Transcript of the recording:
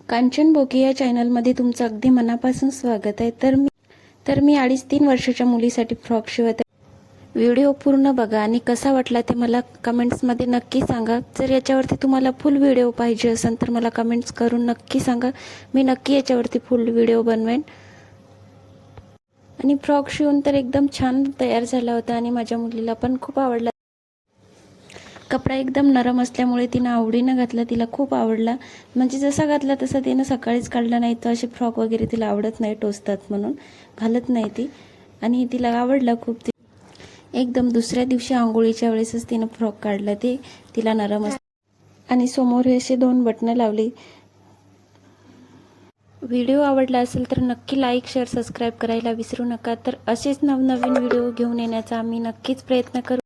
कांचन बोके या चॅनलमध्ये तुमचं अगदी मनापासून स्वागत आहे। तर मी 2.5-3 वर्षाच्या मुलीसाठी फ्रॉक शिवत आहे। व्हिडिओ पूर्ण बघा आणि कसा वाटला ते मला कमेंट्समध्ये नक्की सांगा। जर याच्यावरती तुम्हाला फुल व्हिडिओ पाहिजे असेल तर मला कमेंट्स करून नक्की सांगा, मी नक्की याच्यावरती फुल व्हिडिओ बनवेन। आणि फ्रॉक शिवून तर एकदम छान तयार झाला होता आणि माझ्या मुलीला पण खूप आवडला। कपडा एकदम नरम असल्यामुळे तिनं आवडीनं घातला, तिला खूप आवडला। म्हणजे जसा घातला तसा तिनं सकाळीच काढला, नाही तर असे फ्रॉक वगैरे तिला आवडत नाही, टोचतात म्हणून घालत नाही ती। आणि तिला आवडला खूप। एकदम दुसऱ्या दिवशी आंघोळीच्या वेळेसच तिनं फ्रॉक काढला, ते तिला नरम आणि समोर असे 2 बटणं लावली। व्हिडिओ आवडला असेल तर नक्की लाईक, शेअर, सबस्क्राईब करायला विसरू नका। तर असेच नवनवीन व्हिडिओ घेऊन येण्याचा आम्ही नक्कीच प्रयत्न करू।